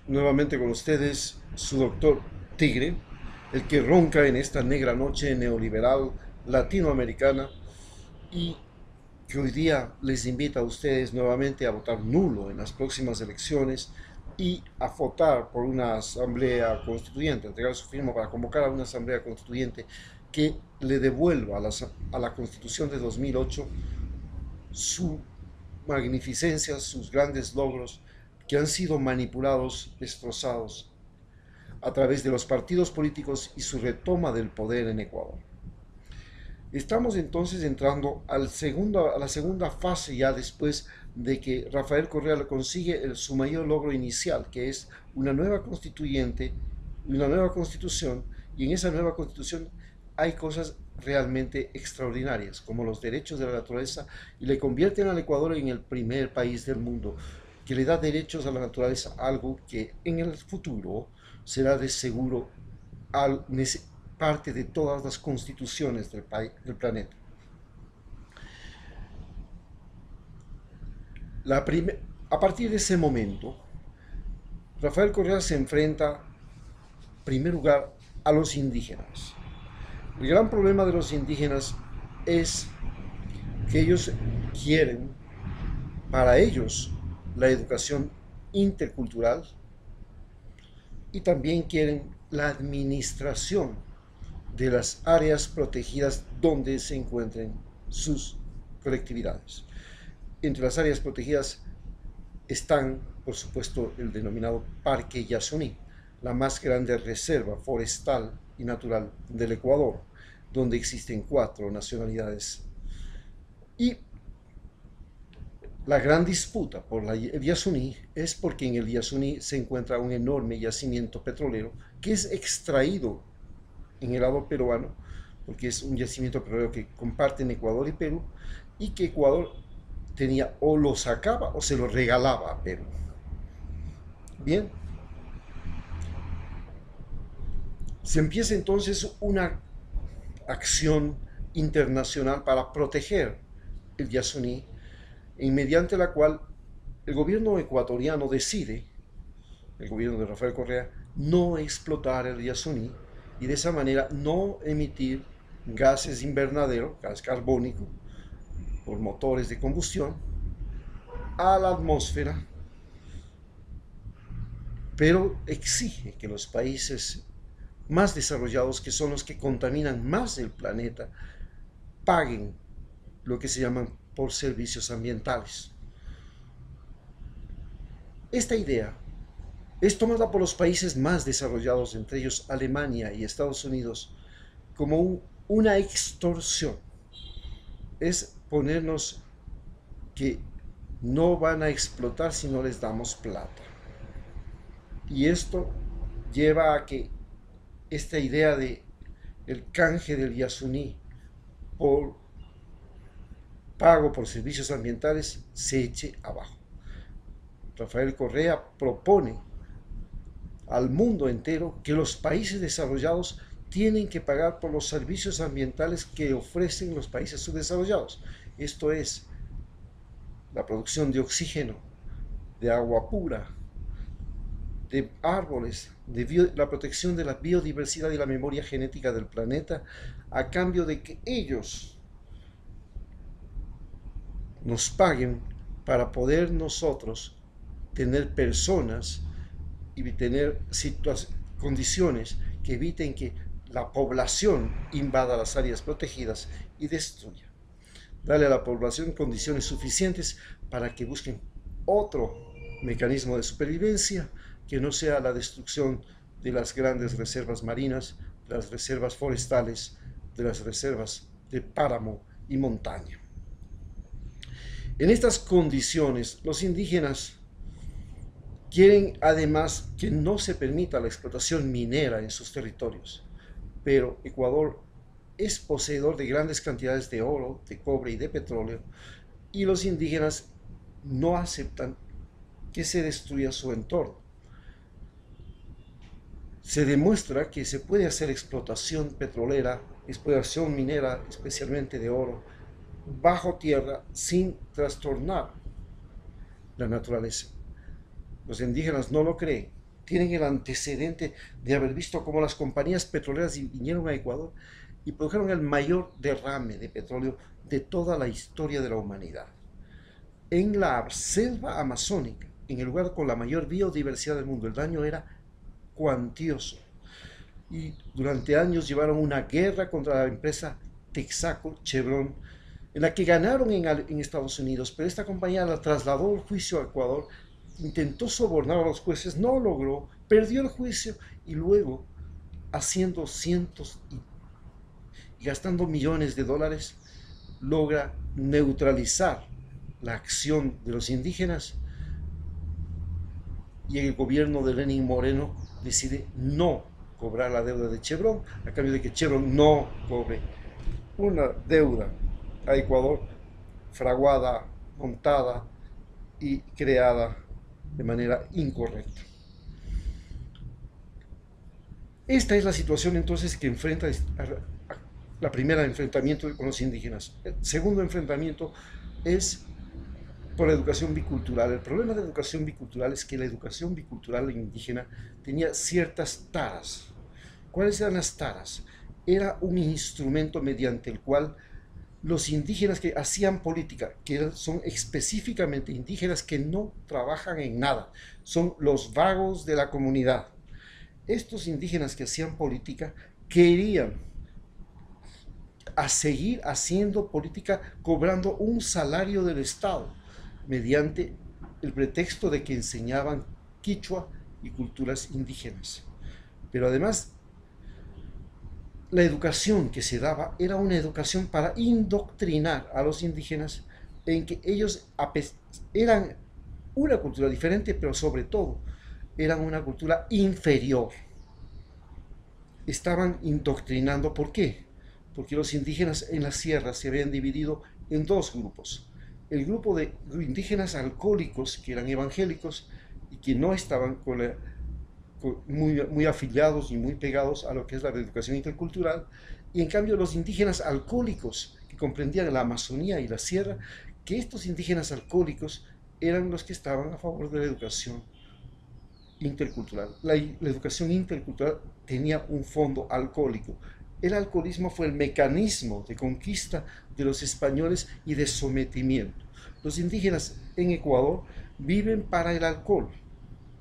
Nuevamente con ustedes su doctor Tigre, el que ronca en esta negra noche neoliberal latinoamericana y que hoy día les invita a ustedes nuevamente a votar nulo en las próximas elecciones y a votar por una asamblea constituyente, entregar su firma para convocar a una asamblea constituyente que le devuelva a la constitución de 2008 su magnificencia, sus grandes logros que han sido manipulados, destrozados a través de los partidos políticos y su retoma del poder en Ecuador. Estamos entonces entrando a la segunda fase ya después de que Rafael Correa consigue su mayor logro inicial, que es una nueva constituyente, una nueva constitución, y en esa nueva constitución hay cosas realmente extraordinarias, como los derechos de la naturaleza, y le convierten al Ecuador en el primer país del mundo que le da derechos a la naturaleza, algo que en el futuro será de seguro al, parte de todas las constituciones del planeta. A partir de ese momento, Rafael Correa se enfrenta, en primer lugar, a los indígenas. El gran problema de los indígenas es que ellos quieren, para ellos, la educación intercultural y también quieren la administración de las áreas protegidas donde se encuentren sus colectividades. Entre las áreas protegidas están, por supuesto, el denominado Parque Yasuní, la más grande reserva forestal y natural del Ecuador, donde existen 4 nacionalidades. Y la gran disputa por el Yasuní es porque en el Yasuní se encuentra un enorme yacimiento petrolero que es extraído en el lado peruano, porque es un yacimiento petrolero que comparten Ecuador y Perú, y que Ecuador tenía o lo sacaba o se lo regalaba a Perú. Bien, se empieza entonces una acción internacional para proteger el Yasuní, y mediante la cual el gobierno ecuatoriano decide, el gobierno de Rafael Correa, no explotar el Yasuní y de esa manera no emitir gases invernadero, gas carbónico, por motores de combustión, a la atmósfera, pero exige que los países más desarrollados, que son los que contaminan más el planeta, paguen lo que se llaman por servicios ambientales. Esta idea es tomada por los países más desarrollados, entre ellos Alemania y Estados Unidos, como una extorsión. Es ponernos que no van a explotar si no les damos plata. Y esto lleva a que esta idea de el canje del Yasuní por pago por servicios ambientales se eche abajo. Rafael Correa propone al mundo entero que los países desarrollados tienen que pagar por los servicios ambientales que ofrecen los países subdesarrollados. Esto es la producción de oxígeno, de agua pura, de árboles, la protección de la biodiversidad y la memoria genética del planeta, a cambio de que ellos nos paguen para poder nosotros tener personas y tener condiciones que eviten que la población invada las áreas protegidas y destruya. Darle a la población condiciones suficientes para que busquen otro mecanismo de supervivencia que no sea la destrucción de las grandes reservas marinas, de las reservas forestales, de las reservas de páramo y montaña. En estas condiciones, los indígenas quieren además que no se permita la explotación minera en sus territorios, pero Ecuador es poseedor de grandes cantidades de oro, de cobre y de petróleo, y los indígenas no aceptan que se destruya su entorno. Se demuestra que se puede hacer explotación petrolera, explotación minera, especialmente de oro, bajo tierra sin trastornar la naturaleza. Los indígenas no lo creen. Tienen el antecedente de haber visto cómo las compañías petroleras vinieron a Ecuador y produjeron el mayor derrame de petróleo de toda la historia de la humanidad. En la selva amazónica, en el lugar con la mayor biodiversidad del mundo, el daño era cuantioso. Y durante años llevaron una guerra contra la empresa Texaco, Chevron, en la que ganaron en Estados Unidos, pero esta compañía la trasladó el juicio a Ecuador, intentó sobornar a los jueces, no logró, perdió el juicio y luego, haciendo cientos y gastando millones de dólares, logra neutralizar la acción de los indígenas y el gobierno de Lenín Moreno decide no cobrar la deuda de Chevron a cambio de que Chevron no cobre una deuda a Ecuador fraguada, montada y creada de manera incorrecta. Esta es la situación entonces que enfrenta la primera enfrentamiento con los indígenas. El segundo enfrentamiento es por la educación bicultural. El problema de la educación bicultural es que la educación bicultural indígena tenía ciertas taras. ¿Cuáles eran las taras? Era un instrumento mediante el cual los indígenas que hacían política, que son específicamente indígenas que no trabajan en nada, son los vagos de la comunidad. Estos indígenas que hacían política querían seguir haciendo política cobrando un salario del Estado mediante el pretexto de que enseñaban quichua y culturas indígenas. Pero además, la educación que se daba era una educación para indoctrinar a los indígenas en que ellos eran una cultura diferente, pero sobre todo eran una cultura inferior. Estaban indoctrinando, ¿por qué? Porque los indígenas en las sierras se habían dividido en dos grupos. El grupo de indígenas alcohólicos, que eran evangélicos y que no estaban muy afiliados y muy pegados a lo que es la educación intercultural, y en cambio los indígenas alcohólicos, que comprendían la Amazonía y la sierra, que estos indígenas alcohólicos eran los que estaban a favor de la educación intercultural. La educación intercultural tenía un fondo alcohólico. El alcoholismo fue el mecanismo de conquista de los españoles y de sometimiento. Los indígenas en Ecuador viven para el alcohol,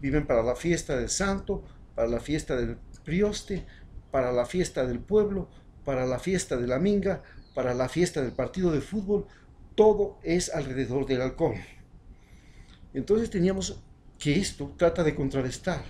viven para la fiesta del santo, para la fiesta del prioste, para la fiesta del pueblo, para la fiesta de la minga, para la fiesta del partido de fútbol. Todo es alrededor del alcohol. Entonces teníamos que esto trata de contrarrestar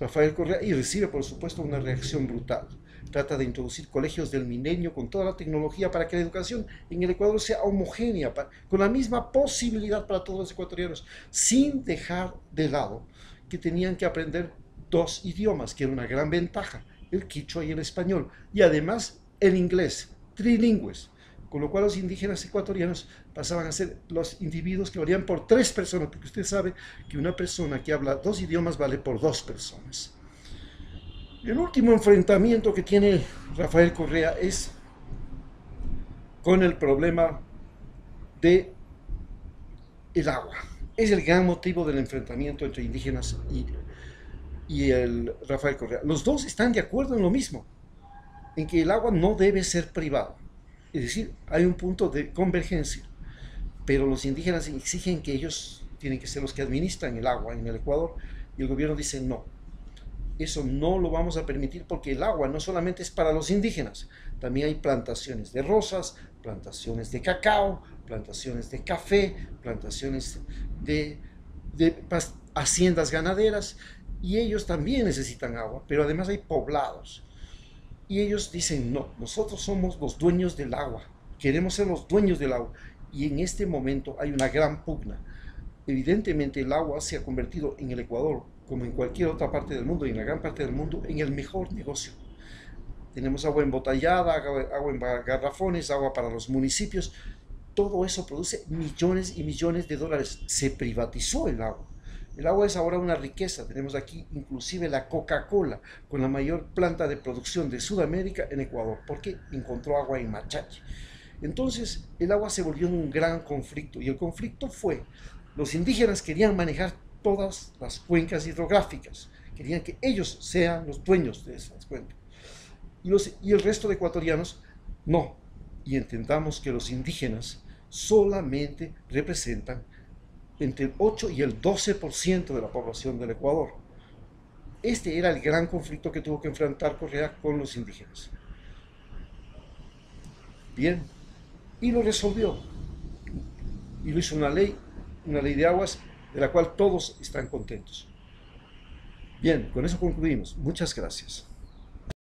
Rafael Correa y recibe por supuesto una reacción brutal. Trata de introducir colegios del milenio con toda la tecnología para que la educación en el Ecuador sea homogénea, con la misma posibilidad para todos los ecuatorianos, sin dejar de lado que tenían que aprender dos idiomas, que era una gran ventaja, el quichua y el español, y además el inglés, trilingües, con lo cual los indígenas ecuatorianos pasaban a ser los individuos que valían por 3 personas, porque usted sabe que una persona que habla 2 idiomas vale por 2 personas. El último enfrentamiento que tiene Rafael Correa es con el problema de el agua. Es el gran motivo del enfrentamiento entre indígenas y el Rafael Correa. Los dos están de acuerdo en lo mismo, en que el agua no debe ser privada. Es decir, hay un punto de convergencia, pero los indígenas exigen que ellos tienen que ser los que administran el agua en el Ecuador y el gobierno dice no. Eso no lo vamos a permitir porque el agua no solamente es para los indígenas, también hay plantaciones de rosas, plantaciones de cacao, plantaciones de café, plantaciones de haciendas ganaderas y ellos también necesitan agua, pero además hay poblados. Y ellos dicen, no, nosotros somos los dueños del agua, queremos ser los dueños del agua. Y en este momento hay una gran pugna. Evidentemente el agua se ha convertido en el Ecuador, como en cualquier otra parte del mundo y en la gran parte del mundo, en el mejor negocio. Tenemos agua embotellada, agua en garrafones, agua para los municipios. Todo eso produce millones y millones de dólares. Se privatizó el agua. El agua es ahora una riqueza. Tenemos aquí inclusive la Coca-Cola, con la mayor planta de producción de Sudamérica en Ecuador, porque encontró agua en Machachi. Entonces el agua se volvió un gran conflicto y el conflicto fue, los indígenas querían manejar todas las cuencas hidrográficas. Querían que ellos sean los dueños de esas cuencas. Y el resto de ecuatorianos, no. Y entendamos que los indígenas solamente representan entre el 8 y el 12% de la población del Ecuador. Este era el gran conflicto que tuvo que enfrentar Correa con los indígenas. Bien, y lo resolvió. Y lo hizo una ley de aguas de la cual todos están contentos. Bien, con eso concluimos. Muchas gracias.